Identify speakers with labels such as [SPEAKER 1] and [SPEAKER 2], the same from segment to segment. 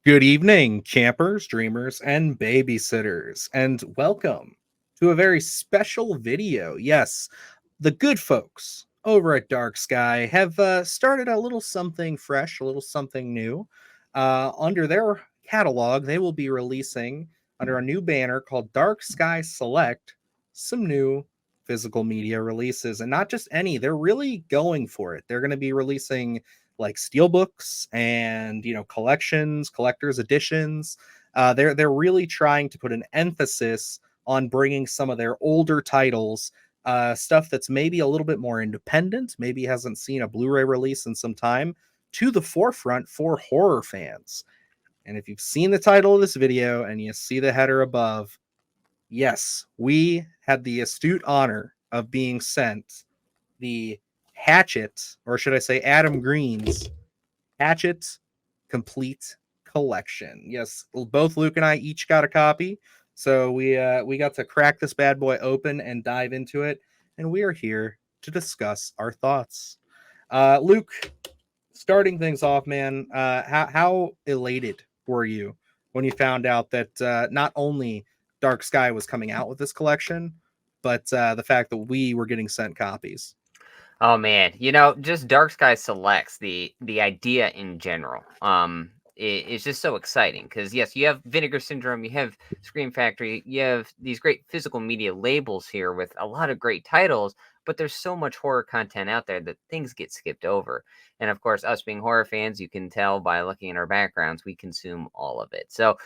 [SPEAKER 1] Good evening, campers, dreamers, and babysitters, and welcome to a very special video. Yes, the good folks over at Dark Sky have started a little something fresh, a little something new. Under their catalog, they will be releasing, under a new banner called Dark Sky Select, some new physical media releases. And not just any, they're really going for it. They're going to be releasing like steelbooks and collections, collectors editions. They're really trying to put an emphasis on bringing some of their older titles, stuff that's maybe a little bit more independent, maybe hasn't seen a Blu-ray release in some time, to the forefront for horror fans. And if you've seen the title of this video and you see the header above, yes, we had the astute honor of being sent the Hatchet, or should I say Adam Green's HATCHET Complete Collection. Yes, both Luke and I each got a copy. So we got to crack this bad boy open and dive into it, and we are here to discuss our thoughts. Luke, starting things off, man, how elated were you when you found out that not only Dark Sky was coming out with this collection, but the fact that we were getting sent copies?
[SPEAKER 2] Oh man, just Dark Sky Selects the idea in general. It's just so exciting because yes, you have Vinegar Syndrome, you have Scream Factory, you have these great physical media labels here with a lot of great titles, but there's so much horror content out there that things get skipped over. And of course, us being horror fans, you can tell by looking at our backgrounds, we consume all of it. So,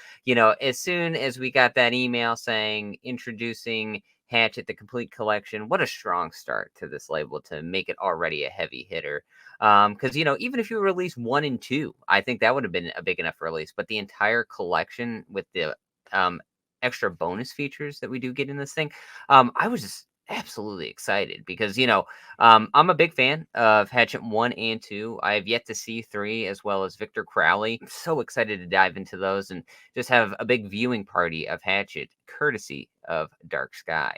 [SPEAKER 2] as soon as we got that email saying introducing Hatchet, the complete collection. What a strong start to this label to make it already a heavy hitter. Because, even if you release 1 and 2, I think that would have been a big enough release. But the entire collection with the extra bonus features that we do get in this thing, I was just absolutely excited because, I'm a big fan of Hatchet 1 and 2. I have yet to see 3 as well as Victor Crowley. I'm so excited to dive into those and just have a big viewing party of Hatchet courtesy of Dark Sky.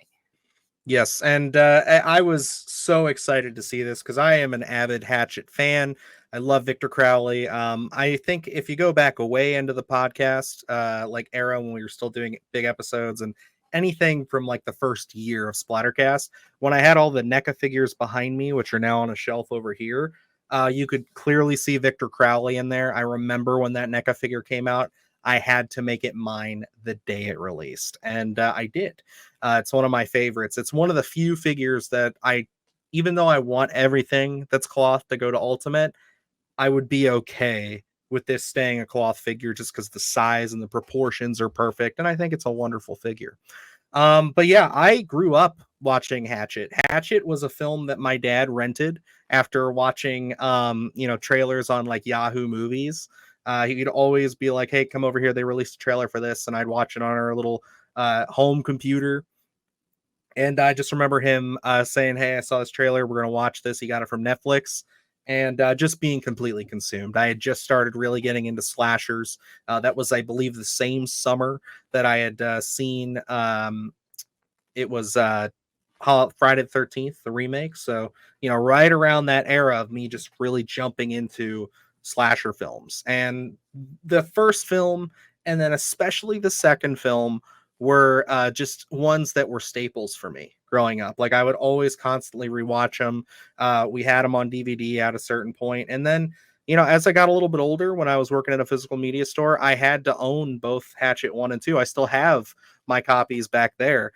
[SPEAKER 1] Yes, and I was so excited to see this because I am an avid Hatchet fan. I love Victor Crowley. I think if you go back away into the podcast, like era when we were still doing big episodes and anything from like the first year of Splattercast, when I had all the NECA figures behind me, which are now on a shelf over here, you could clearly see Victor Crowley in there. I remember when that NECA figure came out, I had to make it mine the day it released, and I did. It's one of my favorites. It's one of the few figures that even though I want everything that's cloth to go to Ultimate, I would be okay with this staying a cloth figure just because the size and the proportions are perfect. And I think it's a wonderful figure. But yeah, I grew up watching Hatchet. Hatchet was a film that my dad rented after watching, trailers on like Yahoo Movies. He'd always be like, "Hey, come over here. They released a trailer for this," and I'd watch it on our little home computer. And I just remember him saying, "Hey, I saw this trailer. We're going to watch this." He got it from Netflix, and just being completely consumed. I had just started really getting into slashers. That was, I believe, the same summer that I had seen. It was Friday the 13th, the remake. So, right around that era of me just really jumping into slasher films. And the first film, and then especially the second film, were just ones that were staples for me growing up. Like I would always constantly rewatch them. We had them on DVD at a certain point, and then as I got a little bit older, when I was working at a physical media store, I had to own both Hatchet 1 and 2. I still have my copies back there,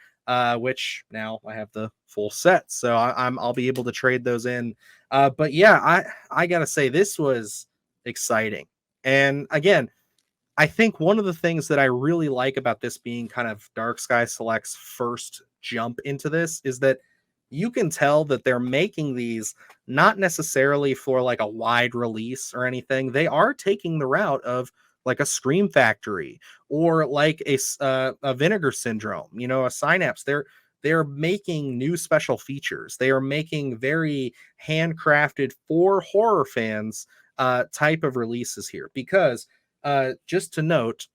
[SPEAKER 1] which now I have the full set, so I'll be able to trade those in. But yeah, I gotta say this was exciting, and again, I think one of the things that I really like about this being kind of Dark Sky Select's first jump into this is that you can tell that they're making these not necessarily for like a wide release or anything. They are taking the route of like a Scream Factory or like a Vinegar Syndrome, a Synapse. They're making new special features. They are making very handcrafted for horror fans type of releases here because just to note,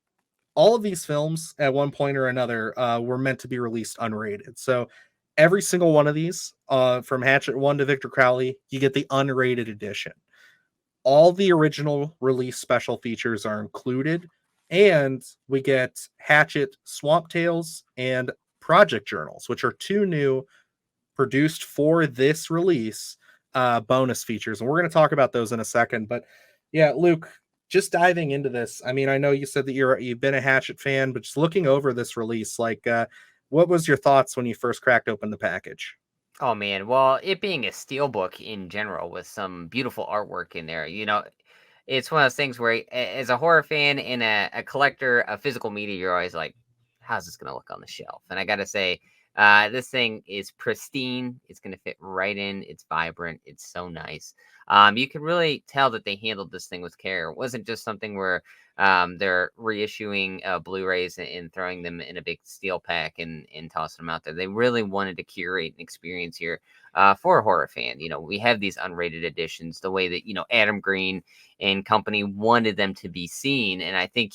[SPEAKER 1] all of these films at one point or another were meant to be released unrated. So every single one of these, from Hatchet 1 to Victor Crowley, you get the unrated edition. All the original release special features are included, And we get Hatchet Swamp Tales and Project Journals, which are two new produced for this release bonus features. And we're going to talk about those in a second. But yeah, Luke, just diving into this. I mean, I know you said that you've been a Hatchet fan, but just looking over this release, like what was your thoughts when you first cracked open the package?
[SPEAKER 2] Oh man, well, it being a steelbook in general with some beautiful artwork in there, it's one of those things where, as a horror fan and a collector of physical media, you're always like, how's this going to look on the shelf? And I got to say, this thing is pristine. It's going to fit right in. It's vibrant. It's so nice. You can really tell that they handled this thing with care. It wasn't just something where they're reissuing Blu-rays and throwing them in a big steel pack and tossing them out there. They really wanted to curate an experience here for a horror fan. We have these unrated editions, the way that, Adam Green and company wanted them to be seen. And I think,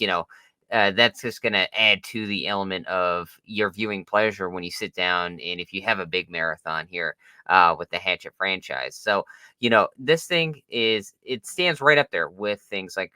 [SPEAKER 2] that's just going to add to the element of your viewing pleasure when you sit down and if you have a big marathon here with the Hatchet franchise. So, this thing it stands right up there with things like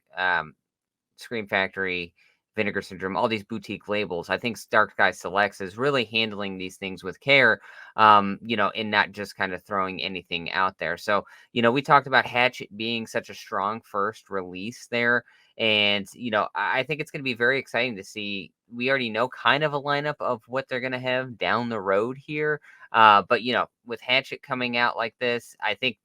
[SPEAKER 2] Scream Factory, Vinegar Syndrome, all these boutique labels. I think Dark Sky Selects is really handling these things with care, and not just kind of throwing anything out there. So, we talked about Hatchet being such a strong first release there. And, I think it's going to be very exciting to see. We already know kind of a lineup of what they're going to have down the road here. But, with Hatchet coming out like this, I think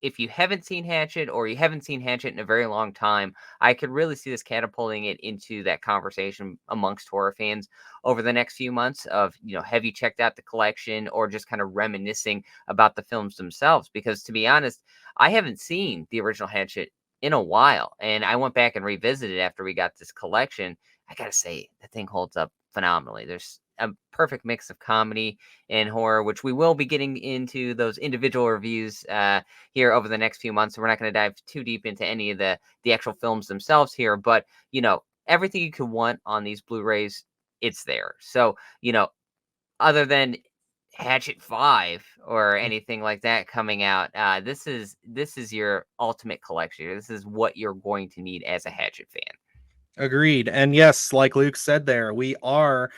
[SPEAKER 2] if you haven't seen Hatchet or you haven't seen Hatchet in a very long time, I could really see this catapulting it into that conversation amongst horror fans over the next few months of, have you checked out the collection or just kind of reminiscing about the films themselves? Because to be honest, I haven't seen the original Hatchet in a while. And I went back and revisited after we got this collection. I got to say, the thing holds up phenomenally. There's a perfect mix of comedy and horror, which we will be getting into those individual reviews here over the next few months. So we're not going to dive too deep into any of the actual films themselves here, but everything you could want on these Blu-rays, it's there. So, other than Hatchet 5 or anything like that coming out, this is your ultimate collection. This is what you're going to need as a Hatchet fan.
[SPEAKER 1] Agreed. And yes, like Luke said there, we are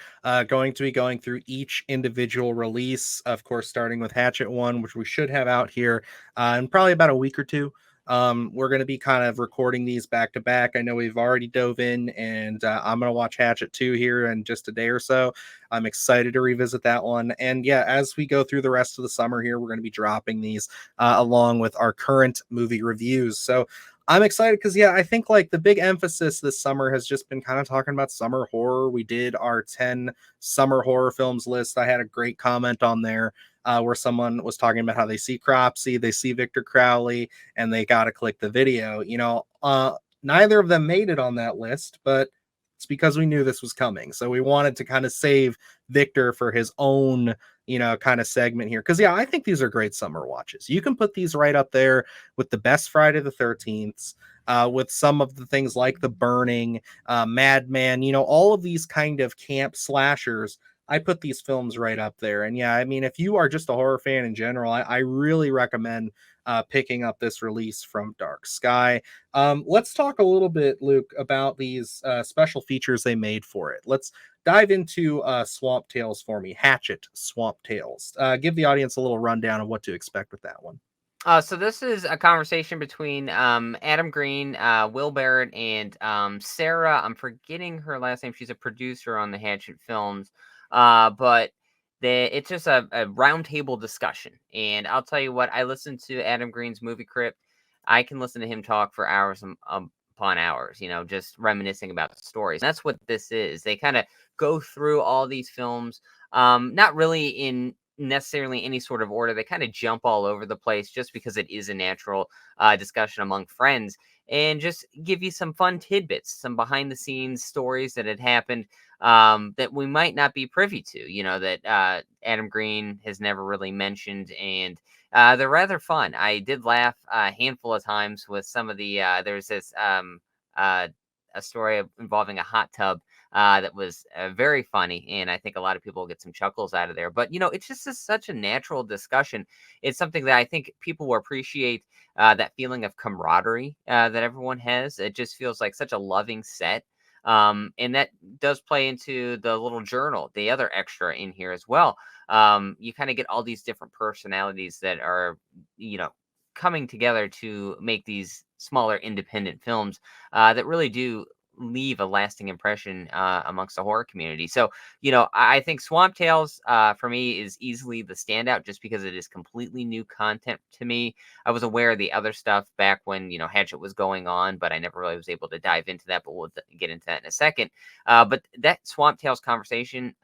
[SPEAKER 1] going to be going through each individual release, of course, starting with Hatchet 1, which we should have out here in probably about a week or two. We're going to be kind of recording these back to back. I know we've already dove in, and I'm going to watch Hatchet 2 here in just a day or so. I'm excited to revisit that one. And yeah, as we go through the rest of the summer here, we're going to be dropping these along with our current movie reviews. So I'm excited because, yeah, I think like the big emphasis this summer has just been kind of talking about summer horror. We did our 10 summer horror films list. I had a great comment on there where someone was talking about how they see Cropsy, they see Victor Crowley, and they got to click the video. Neither of them made it on that list, but it's because we knew this was coming. So we wanted to kind of save Victor for his own, kind of segment here. Because, yeah, I think these are great summer watches. You can put these right up there with the best Friday the 13th, with some of the things like The Burning, Madman, all of these kind of camp slashers. I put these films right up there. And yeah, I mean, if you are just a horror fan in general, I really recommend picking up this release from Dark Sky. Let's talk a little bit, Luke, about these special features they made for it. Let's dive into Swamp Tales for me. Hatchet Swamp Tales. Give the audience a little rundown of what to expect with that one.
[SPEAKER 2] So this is a conversation between Adam Green, Will Barrett, and Sarah. I'm forgetting her last name. She's a producer on the Hatchet films. But it's just a roundtable discussion. And I'll tell you what, I listened to Adam Green's Movie Crypt. I can listen to him talk for hours upon hours, just reminiscing about the stories. And that's what this is. They kind of go through all these films, not really in necessarily any sort of order. They kind of jump all over the place just because it is a natural discussion among friends, and just give you some fun tidbits, some behind the scenes stories that had happened that we might not be privy to, that Adam Green has never really mentioned. And they're rather fun. I did laugh a handful of times with some of the, there's this, a story involving a hot tub that was very funny. And I think a lot of people will get some chuckles out of there. But, it's just such a natural discussion. It's something that I think people will appreciate, that feeling of camaraderie that everyone has. It just feels like such a loving set. And that does play into the little journal, the other extra in here as well. You kind of get all these different personalities that are, you know, coming together to make these smaller independent films that really do leave a lasting impression amongst the horror community. So, you know, I think Swamp Tales for me is easily the standout just because it is completely new content to me. I was aware of the other stuff back when, you know, Hatchet was going on, but I never really was able to dive into that. But we'll get into that in a second. But that Swamp Tales conversation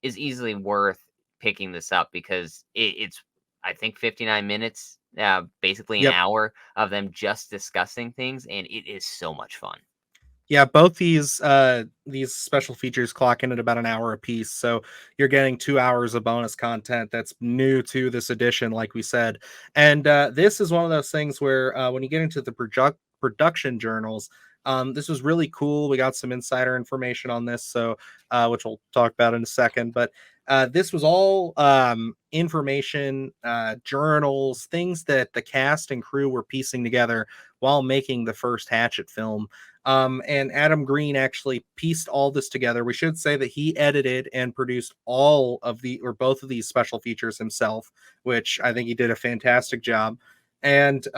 [SPEAKER 2] is easily worth picking this up because it's, I think, 59 minutes, basically an
[SPEAKER 1] Yep.
[SPEAKER 2] hour of them just discussing things, and it is so much fun.
[SPEAKER 1] Yeah, both these special features clock in at about an hour a piece, so you're getting 2 hours of bonus content that's new to this edition, like we said. And this is one of those things where when you get into the production journals, this was really cool. We got some insider information on this, so which we'll talk about in a second. But this was all information, journals, things that the cast and crew were piecing together while making the first Hatchet film. And Adam Green actually pieced all this together. We should say that he edited and produced all of the or both of these special features himself, which I think he did a fantastic job. And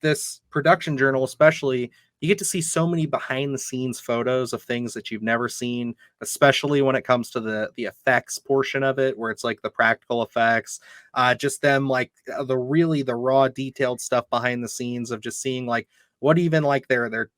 [SPEAKER 1] this production journal, especially, you get to see so many behind the scenes photos of things that you've never seen, especially when it comes to the effects portion of it, where it's like the practical effects, just them like the raw detailed stuff behind the scenes of just seeing like what even like their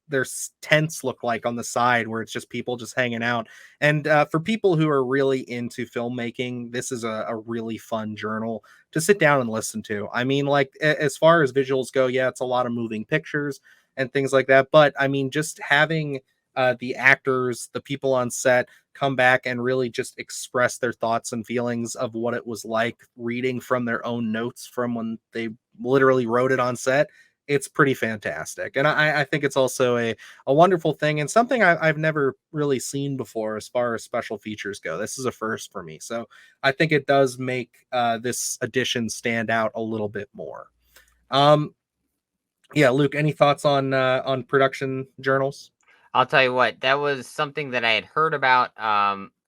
[SPEAKER 1] tents look like on the side where it's just people just hanging out. And for people who are really into filmmaking, this is a really fun journal to sit down and listen to. I mean, like as far as visuals go, yeah, it's a lot of moving pictures and things like that, but I mean, just having the actors, the people on set come back and really just express their thoughts and feelings of what it was like reading from their own notes from when they literally wrote it on set. It's pretty fantastic. And I think it's also a wonderful thing and something I've never really seen before as far as special features go. This is a first for me. So I think it does make this edition stand out a little bit more. Um, yeah, Luke, any thoughts on production journals?
[SPEAKER 2] I'll tell you what, that was something that I had heard about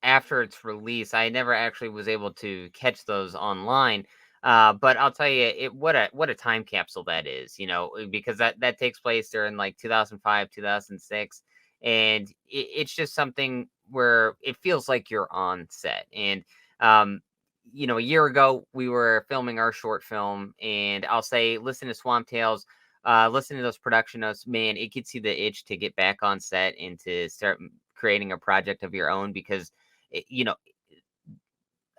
[SPEAKER 2] after its release. I never actually was able to catch those online. But I'll tell you, what a time capsule that is, you know, because that takes place during like 2005, 2006, and it's just something where it feels like you're on set. And um, you know, a year ago we were filming our short film, and I'll say, listen to Swamp Tales, listening to those production notes, man, it gets you the itch to get back on set and to start creating a project of your own because, you know,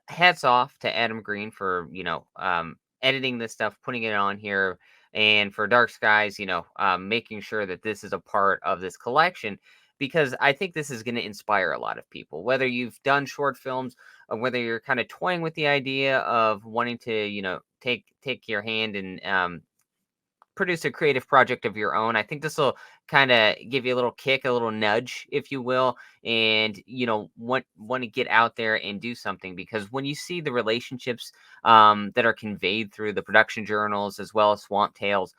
[SPEAKER 2] hats off to Adam Green for, you know, editing this stuff, putting it on here, and for Dark Skies, you know, making sure that this is a part of this collection because I think this is going to inspire a lot of people, whether you've done short films or whether you're kind of toying with the idea of wanting to, you know, take your hand and produce a creative project of your own. I think this will kind of give you a little kick, a little nudge, if you will, and you know want to get out there and do something because when you see the relationships that are conveyed through the production journals as well as Swamp Tales,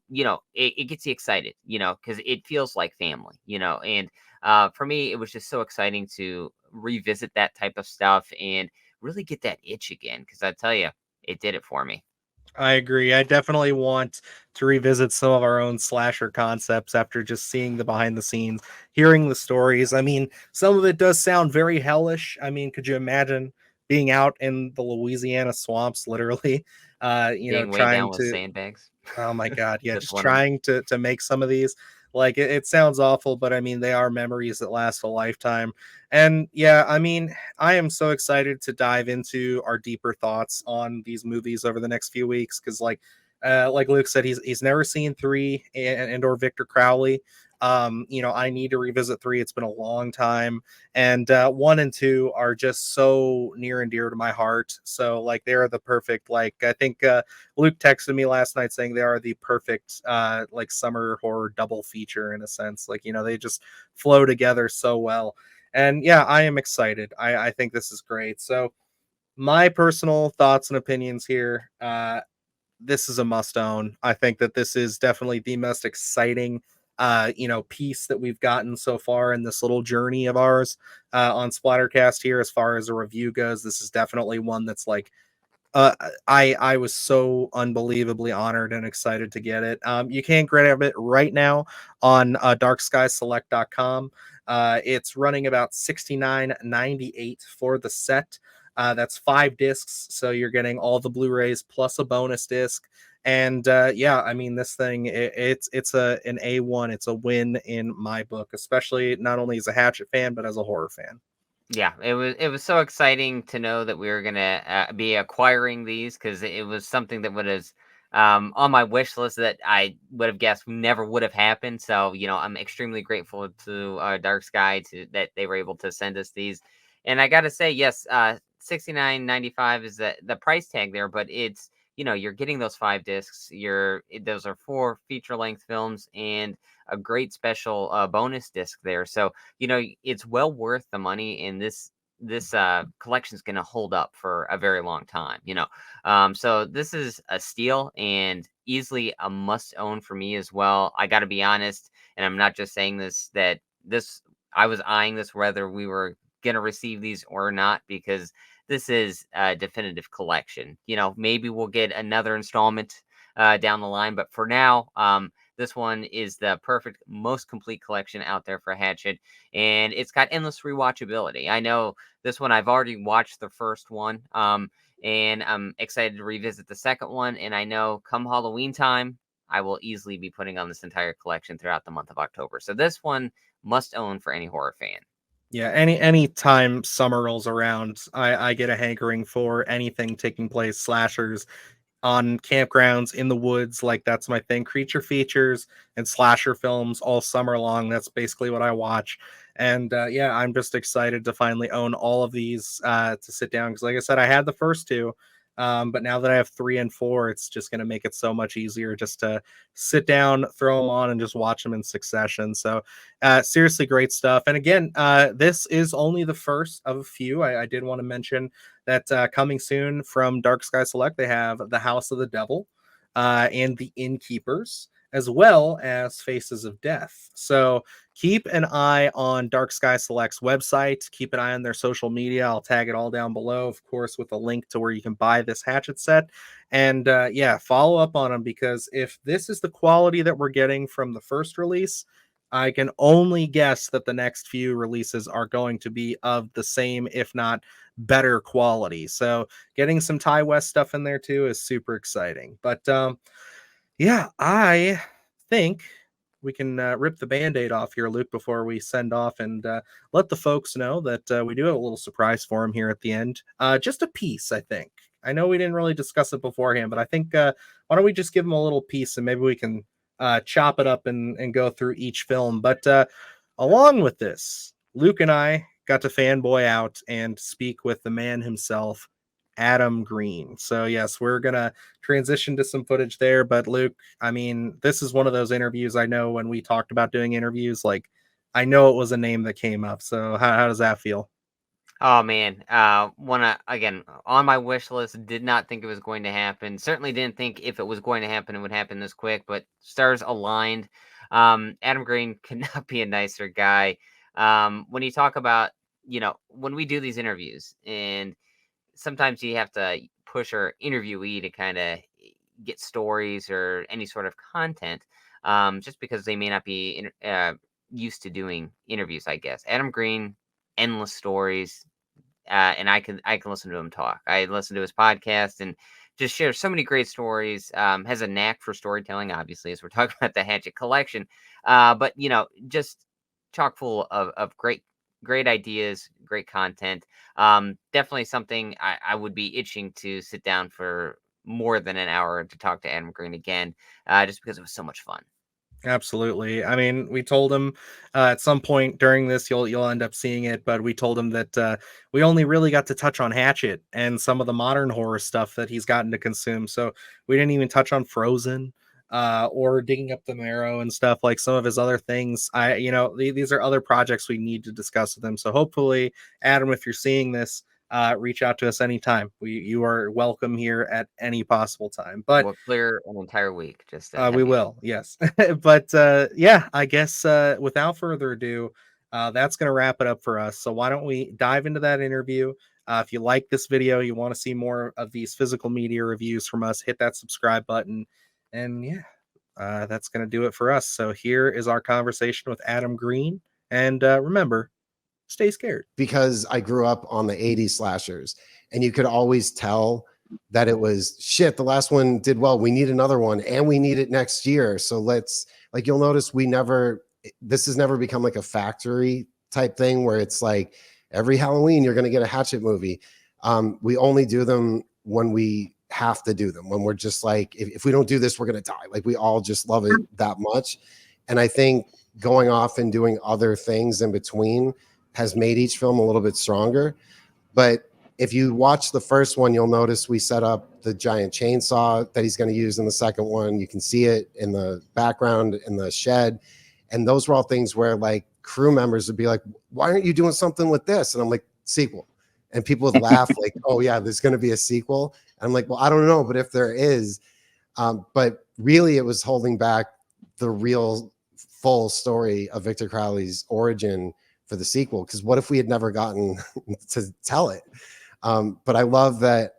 [SPEAKER 2] you know, it gets you excited, you know, because it feels like family, you know, and for me, it was just so exciting to revisit that type of stuff and really get that itch again because I tell you, it did it for me.
[SPEAKER 1] I agree. I definitely want to revisit some of our own slasher concepts after just seeing the behind the scenes, hearing the stories. I mean, some of it does sound very hellish. I mean, could you imagine being out in the Louisiana swamps, literally,
[SPEAKER 2] Being way
[SPEAKER 1] trying
[SPEAKER 2] down with
[SPEAKER 1] to
[SPEAKER 2] sandbags.
[SPEAKER 1] oh my god, yeah,
[SPEAKER 2] Just
[SPEAKER 1] just
[SPEAKER 2] one of them.
[SPEAKER 1] trying to make some of these. Like it sounds awful, but I mean they are memories that last a lifetime. And yeah, I mean, I am so excited to dive into our deeper thoughts on these movies over the next few weeks because like Luke said, he's never seen three and or Victor Crowley. I need to revisit three. It's been a long time, and one and two are just so near and dear to my heart. So like they're the perfect. Like I think Luke texted me last night saying they are the perfect like summer horror double feature in a sense. Like they just flow together so well. And yeah, I am excited. I think this is great. So my personal thoughts and opinions here. This is a must own. I think that this is definitely the most exciting piece that we've gotten so far in this little journey of ours on Splattercast here. As far as a review goes, this is definitely one that's like, I was so unbelievably honored and excited to get it. You can grab it right now on darkskysselect.com. It's running about $69.98 for the set. That's 5 discs, so you're getting all the Blu-rays plus a bonus disc. And yeah, I mean, this thing, it's an A1. It's a win in my book, especially not only as a Hatchet fan but as a horror fan.
[SPEAKER 2] Yeah, it was so exciting to know that we were gonna be acquiring these, because it was something that was on my wish list that I would have guessed never would have happened. So I'm extremely grateful to Dark Sky that they were able to send us these. And I got to say, yes, 69.95 is the price tag there, but it's you're getting those 5 discs. Those are 4 feature-length films and a great special bonus disc there. So it's well worth the money, and this collection is going to hold up for a very long time. So this is a steal and easily a must own for me as well. I got to be honest, and I'm not just saying this, I was eyeing this whether we were going to receive these or not, because this is a definitive collection. Maybe we'll get another installment down the line, but for now, this one is the perfect, most complete collection out there for Hatchet, and it's got endless rewatchability. I know this one, I've already watched the first one, and I'm excited to revisit the second one. And I know come Halloween time, I will easily be putting on this entire collection throughout the month of October. So this one must own for any horror fan.
[SPEAKER 1] Yeah, any time summer rolls around, I get a hankering for anything taking place slashers on campgrounds in the woods. Like, that's my thing. Creature features and slasher films all summer long. That's basically what I watch. And yeah, I'm just excited to finally own all of these to sit down, because like I said, I had the first two. But now that I have 3 and 4, it's just going to make it so much easier just to sit down, throw them on, and just watch them in succession. So, seriously, great stuff. And again, this is only the first of a few. I did want to mention that coming soon from Dark Sky Select, they have The House of the Devil and The Innkeepers, as well as Faces of Death. So keep an eye on Dark Sky Select's website. Keep an eye on their social media. I'll tag it all down below, of course, with a link to where you can buy this Hatchet set. And yeah, follow up on them, because if this is the quality that we're getting from the first release, I can only guess that the next few releases are going to be of the same, if not better quality. So getting some Ty West stuff in there too is super exciting. But yeah, I think we can rip the band-aid off here, Luke, before we send off, and let the folks know that we do have a little surprise for them here at the end. Just a piece, I think. I know we didn't really discuss it beforehand, but I think why don't we just give them a little piece, and maybe we can chop it up and go through each film. But along with this, Luke and I got to fanboy out and speak with the man himself, Adam Green. So yes, we're gonna transition to some footage there. But Luke, I mean, this is one of those interviews. I know when we talked about doing interviews, like, I know it was a name that came up. So how does that feel?
[SPEAKER 2] Oh man, wanna again on my wish list. Did not think it was going to happen. Certainly didn't think if it was going to happen, it would happen this quick. But stars aligned. Adam Green could not be a nicer guy. When you talk about, when we do these interviews, and sometimes you have to push our interviewee to kind of get stories or any sort of content, just because they may not be used to doing interviews. I guess Adam Green, endless stories, and I can listen to him talk. I listen to his podcast and just shares so many great stories. Has a knack for storytelling, obviously, as we're talking about the Hatchet collection. But just chock full of great ideas, great content. Definitely something I would be itching to sit down for more than an hour to talk to Adam Green again, just because it was so much fun.
[SPEAKER 1] Absolutely. I mean, we told him at some point during this, you'll end up seeing it, but we told him that we only really got to touch on Hatchet and some of the modern horror stuff that he's gotten to consume. So we didn't even touch on Frozen or Digging Up the Marrow and stuff, like some of his other things. These are other projects we need to discuss with him. So hopefully, Adam, if you're seeing this, reach out to us anytime. You are welcome here at any possible time. But
[SPEAKER 2] we'll clear an entire week. Just
[SPEAKER 1] we will, yes. But yeah, I guess without further ado, that's going to wrap it up for us. So why don't we dive into that interview? If you like this video, you want to see more of these physical media reviews from us, hit that subscribe button. And yeah, that's going to do it for us. So here is our conversation with Adam Green. And remember, stay scared.
[SPEAKER 3] Because I grew up on the 80s slashers, and you could always tell that it was shit. The last one did well. We need another one, and we need it next year. So let's, like, you'll notice this has never become like a factory type thing where it's like every Halloween you're going to get a Hatchet movie. We only do them when we have to do them, when we're just like, if we don't do this, we're going to die. Like, we all just love it that much. And I think going off and doing other things in between has made each film a little bit stronger. But if you watch the first one, you'll notice we set up the giant chainsaw that he's going to use in the second one. You can see it in the background in the shed. And those were all things where, like, crew members would be like, why aren't you doing something with this? And I'm like, sequel. And people would laugh like, oh yeah, there's going to be a sequel. And I'm like, well, I don't know, but if there is, but really it was holding back the real full story of Victor Crowley's origin for the sequel. Because what if we had never gotten to tell it? But I love that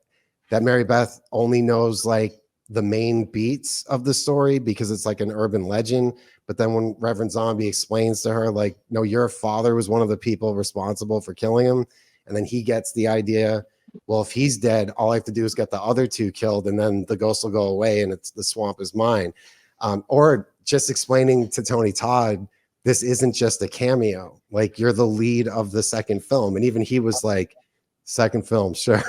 [SPEAKER 3] Mary Beth only knows like the main beats of the story because it's like an urban legend. But then when Reverend Zombie explains to her, like, no, your father was one of the people responsible for killing him. And then he gets the idea, well, if he's dead, all I have to do is get the other two killed, and then the ghost will go away and the swamp is mine. Or just explaining to Tony Todd, this isn't just a cameo. Like, you're the lead of the second film. And even he was like, second film, sure.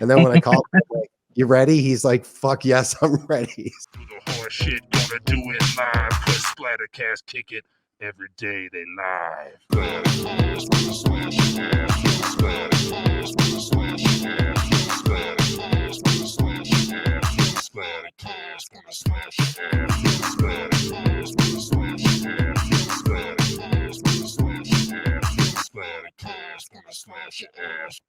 [SPEAKER 3] And then when I called him, like, you ready? He's like, fuck yes, I'm ready.
[SPEAKER 4] Do the horse shit, gonna do it live. Cause Splattercast kick it every day they live. Splattercast, gonna smash your ass. Splattercast, gonna smash your ass. Splattercast, gonna smash your ass. Splattercast, gonna smash your ass. Splattercast, gonna smash your ass. Splattercast, gonna smash your ass. Splattercast, gonna smash your ass.